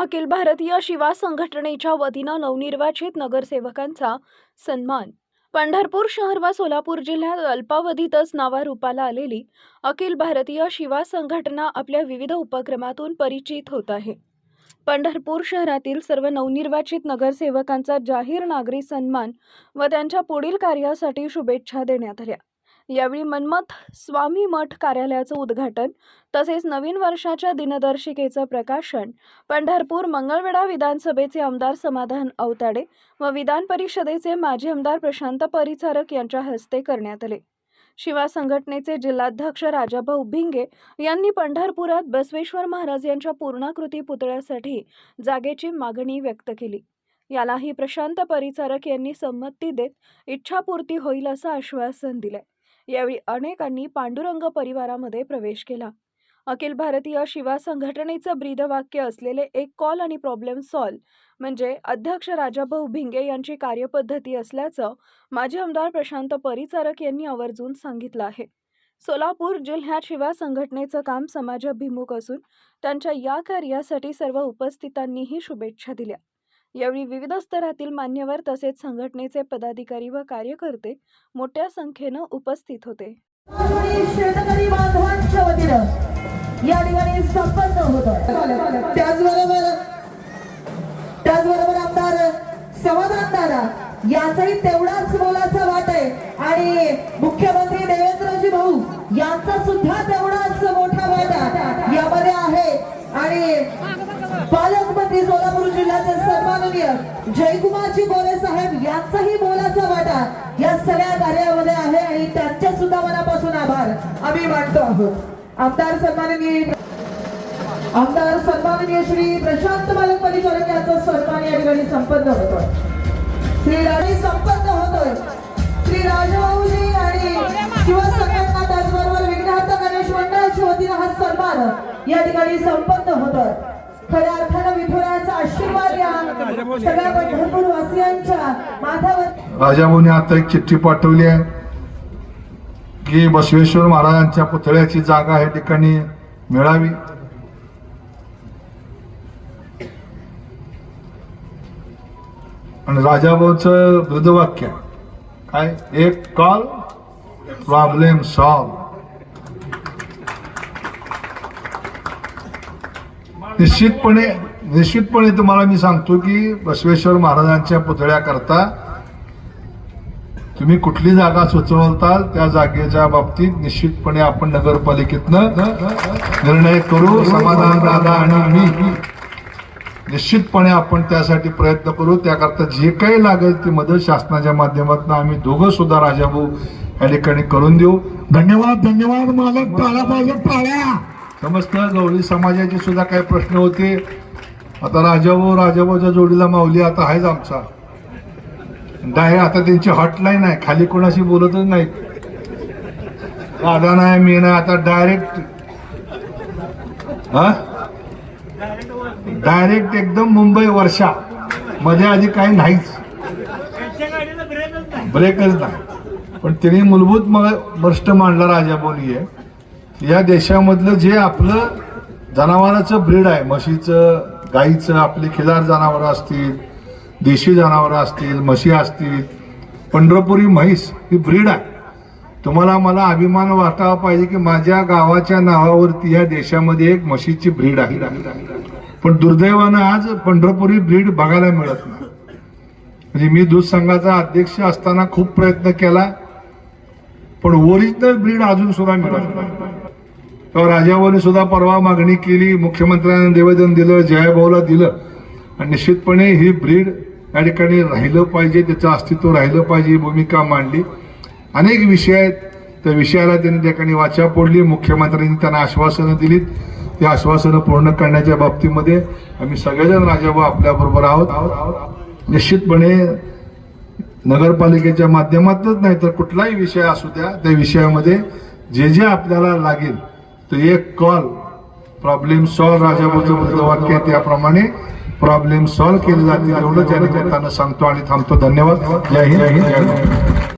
अखिल भारतीय शिवा संघटनेच्या वतीनं नवनिर्वाचित नगरसेवकांचा सन्मान। पंढरपूर शहर व सोलापूर जिल्ह्यात अल्पावधीतच नावारूपाला आलेली अखिल भारतीय शिवा संघटना आपल्या विविध उपक्रमातून परिचित होत आहे। पंढरपूर शहरातील सर्व नवनिर्वाचित नगरसेवकांचा जाहीर नागरी सन्मान व त्यांच्या पुढील कार्यासाठी शुभेच्छा देण्यात आल्या। यावेळी मनमथ स्वामी मठ कार्यालयाचं उद्घाटन तसेच नवीन वर्षाच्या दिनदर्शिकेचं प्रकाशन पंढरपूर मंगळवेढा विधानसभेचे आमदार समाधान अवताडे व विधान परिषदेचे माजी आमदार प्रशांत परिचारक यांच्या हस्ते करण्यात आले। शिवा संघटनेचे जिल्हाध्यक्ष राजाभाऊ भिंगे यांनी पंढरपुरात बसवेश्वर महाराज यांच्या पूर्णाकृती पुतळ्यासाठी जागेची मागणी व्यक्त केली। यालाही प्रशांत परिचारक यांनी संमती देत इच्छापूर्ती होईल असं आश्वासन दिले। यावेळी अनेकांनी पांडुरंग परिवारामध्ये प्रवेश केला। अखिल भारतीय शिवा संघटनेचं ब्रीदवाक्य असलेले एक कॉल आणि प्रॉब्लेम सॉल्व म्हणजे अध्यक्ष राजाभाऊ भिंगे यांची कार्यपद्धती असल्याचं माजी आमदार प्रशांत परिचारक यांनी आवर्जून सांगितलं आहे। सोलापूर जिल्ह्यात शिवा संघटनेचं काम समाजाभिमुख असून त्यांच्या या कार्यासाठी सर्व उपस्थितांनीही शुभेच्छा दिल्या। यावेळी विविध स्तरातील मान्यवर तसेच संघटनेचे पदाधिकारी व कार्यकर्ते मोठ्या संख्येने उपस्थित होते। या ठिकाणी संपन्न होतं। त्याचबरोबर आमदार समाधान दादा याचाही तेवढाच मोलाचा वाटा आहे आणि मुख्यमंत्री देवेंद्रजी भाऊ यांचा सुद्धा तेवढाच मोठा वाटा यामध्ये आहे आणि पालकमंत्री सोलापूर जिल्ह्याचे सन्माननीय जयकुमारजी बोरे साहेब यांचाही मोलाचा वाटा या सगळ्या कार्यामध्ये आहे आणि त्यांच्या सुद्धा मनापासून आभार आम्ही मानतो आहोत। आमदार सन्माननीय श्री प्रशांत मालक परिचारक यांचा सन्मान या ठिकाणी संपन्न होतोय। श्री राजाभाऊजी आणि शिवा संघटना त्याचबरोबर विघ्नहर्ता गणेश मंडळाच्या वतीने हा सन्मान या ठिकाणी संपन्न होतोय। खऱ्या अर्थानं विठुरायाचा आशीर्वाद या सगळ्या पंढरपूर वासियांच्या माथ्यावर। राजाभाऊने आता एक चिठ्ठी पाठवली आहे की बसवेश्वर महाराजांच्या पुतळ्याची जागा या ठिकाणी मिळावी। आणि राजाभाऊचं ब्रीदवाक्य काय, एक कॉल प्रॉब्लेम सॉल्व। निश्चितपणे तुम्हाला मी सांगतो की बसवेश्वर महाराजांच्या पुतळ्याकरता तुम्ही कुठली जागा सुचवताल त्या जागेच्या बाबतीत निश्चितपणे आपण नगरपालिकेतनं निर्णय करू। समाधान दादा आणि मी निश्चितपणे आपण त्यासाठी प्रयत्न करू। त्याकरता जे काही लागेल ती मदत शासनाच्या माध्यमातून आम्ही दोघं सुद्धा राजाभाऊ या ठिकाणी करून देऊ। धन्यवाद मालक। टाळ्या समस्त गवळी समाजाचे सुद्धा काही प्रश्न होते। आता राजाभाऊच्या जोडीला माऊली आता आहेच आमचा डायरेक्ट, आता त्यांची हॉटलाईन आहे, खाली कोणाशी बोलतच नाही, दादा नाही मी नाही, आता डायरेक्ट एकदम मुंबई वर्षा मध्ये आधी काही नाहीच, ब्रेकच नाही। पण त्यांनी मूलभूत प्रश्न मांडला राजाभाऊनी आहे या देशामधलं जे आपलं जनावरांचं ब्रीड आहे, म्हशीचं गाईचं, आपली खिलार जनावरं असतील, देशी जनावरं असतील, म्हशी असतील, पंढरपुरी म्हैस ही ब्रीड आहे। तुम्हाला मला अभिमान वाटावा पाहिजे की माझ्या गावाच्या नावावरती या देशामध्ये एक म्हशीची ब्रीड आहे। पण दुर्दैवानं आज पंढरपुरी ब्रीड बघायला मिळत नाही। म्हणजे मी दूध संघाचा अध्यक्ष असताना खूप प्रयत्न केला पण ओरिजिनल ब्रीड अजून सुद्धा मिळत नाही। राजाभाऊने सुद्धा परवा मागणी केली, मुख्यमंत्र्यांना निवेदन दिलं, जयभाऊला दिलं आणि निश्चितपणे ही ब्रीड या ठिकाणी राहिलं पाहिजे, त्याचं अस्तित्व राहिलं पाहिजे ही भूमिका मांडली। अनेक विषय आहेत, त्या विषयाला त्यांनी त्या ठिकाणी वाचा फोडली। मुख्यमंत्र्यांनी त्यांना आश्वासनं दिलीत, ती आश्वासनं पूर्ण करण्याच्या बाबतीमध्ये आम्ही सगळेजण राजाभाऊ आपल्याबरोबर आहोत। निश्चितपणे नगरपालिकेच्या माध्यमातूनच नाही तर कुठलाही विषय असू द्या, त्या विषयामध्ये जे जे आपल्याला लागेल तर एक कॉल प्रॉब्लेम सॉल्व, राजाभाऊचं ब्रीदवाक्य त्याप्रमाणे प्रॉब्लेम सॉल्व केले जातील एवढं त्या निमित्तानं सांगतो आणि थांबतो। धन्यवाद। जय हिंद, जय महाराष्ट्र।